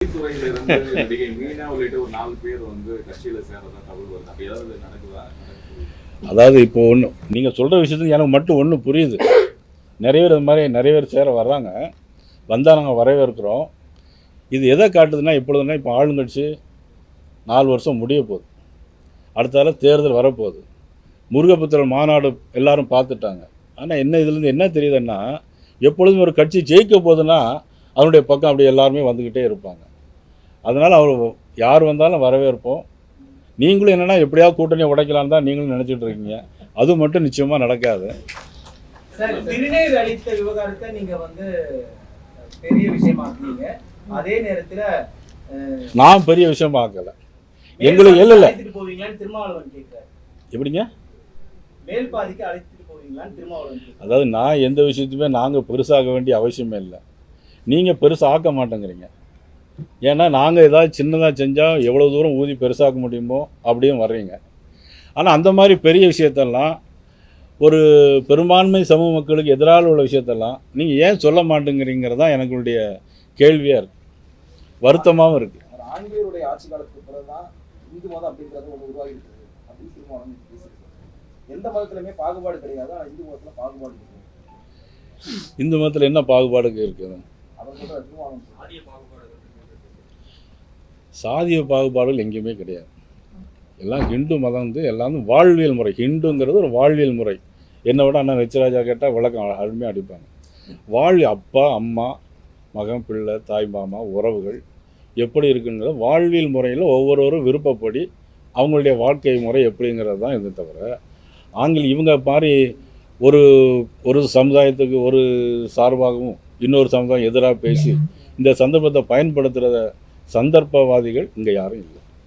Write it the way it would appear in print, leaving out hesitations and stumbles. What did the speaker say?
துறையிலிருந்து நடிகை மீனா உள்ளிட்ட ஒரு 4 பேர் வந்து கட்சியில சேரதா தகவல் வருது. அப்ப ஏதாவது நடக்குதா? அதாவது இப்போ ஒன்று நீங்கள் சொல்கிற விஷயத்துக்கு எனக்கு மட்டும் ஒன்று புரியுது. நிறைய பேர் இது மாதிரி நிறைய பேர் சேர வர்றாங்க, வந்தால் நாங்கள் வரவேற்கிறோம். இது எதை காட்டுதுன்னா இப்பொழுதுனா இப்போ ஆளுங்கட்சி 4 வருஷம் முடிய போகுது, அடுத்தால தேர்தல் வரப்போகுது. முருகப்புத்திரன் மாநாடு எல்லாரும் பார்த்துட்டாங்க. ஆனால் என்ன இதுலேருந்து என்ன தெரியுதுன்னா, எப்பொழுதும் ஒரு கட்சி ஜெயிக்க போகுதுன்னா அதனுடைய பக்கம் அப்படி எல்லாருமே வந்துக்கிட்டே இருப்பாங்க. அதனால் அவர் யார் வந்தாலும் வரவேற்போம். நீங்களும் என்னென்னா எப்படியாவது கூட்டணியை உடைக்கலான்னு தான் நீங்களும் நினச்சிட்டு இருக்கீங்க. அது மட்டும் நிச்சயமாக நடக்காது. சார், திருநீர் அளித்த விவகாரத்தை நீங்கள் வந்து பெரிய விஷயமாக்குறீங்க. அதே நேரத்தில் நான் பெரிய விஷயம் ஆக்கலை. எங்களுக்கு இல்லை போவீங்களான்னு திருமாவளவன் கேட்குறாரு. எப்படிங்க? மேல் பாதிக்கு அழைத்துட்டு போவீங்களான்னு திருமாவளவன். அதாவது நான் எந்த விஷயத்தையுமே நாங்கள் பெருசாக வேண்டிய அவசியமே இல்லை. நீங்கள் பெருசாக ஆக்க மாட்டேங்கிறீங்க. ஏன்னா நாங்கள் ஏதாவது சின்னதாக செஞ்சால் எவ்வளோ தூரம் ஊதி பெருசாக்க முடியுமோ அப்படியும் வர்றீங்க. ஆனால் அந்த மாதிரி பெரிய விஷயத்தெல்லாம், ஒரு பெரும்பான்மை சமூக மக்களுக்கு எதிராக உள்ள விஷயத்தெல்லாம் நீங்கள் ஏன் சொல்ல மாட்டேங்கிறீங்கிறது தான் எனக்குடைய கேள்வியாக இருக்குது, வருத்தமாகவும் இருக்குது. ஆங்கிலேயருடைய ஆட்சி காலத்துக்கு பிறகுதான் இந்து மதம் அப்படின்றது ஒன்று உருவாகி இருக்குது அப்படின்னு திருமாவளவன் பேசுகிறார். எந்த மதத்திலுமே பாகுபாடு கிடையாது, ஆனால் இந்து மதத்தில் பாகுபாடு இருக்குது. இந்து மதத்தில் என்ன பாகுபாடு இருக்குது? அவர் சொல்கிற திருமாவளவன் சாதிய பாகுபாடுகள் எங்கேயுமே கிடையாது. எல்லாம் ஹிந்து மதம் வந்து எல்லாம் வாழ்வியல் முறை. ஹிந்துங்கிறது ஒரு வாழ்வியல் முறை. என்னை விட அண்ணன் வெச்சராஜா கேட்டால் விளக்கம் அருமையாக அடிப்பாங்க. அப்பா அம்மா மகன் பிள்ளை தாய் மாமா உறவுகள் எப்படி இருக்குங்கிறத வாழ்வியல் முறையில் ஒவ்வொருவரும் விருப்பப்படி அவங்களுடைய வாழ்க்கை முறை எப்படிங்கிறது தான் இது. தவிர இவங்க மாதிரி ஒரு சமுதாயத்துக்கு ஒரு சார்பாகவும் இன்னொரு சமுதாயம் எதிராக பேசி இந்த சந்தர்ப்பத்தை பயன்படுத்துகிற சந்தர்ப்பவாதிகள் இங்கே யாரும் இல்லை.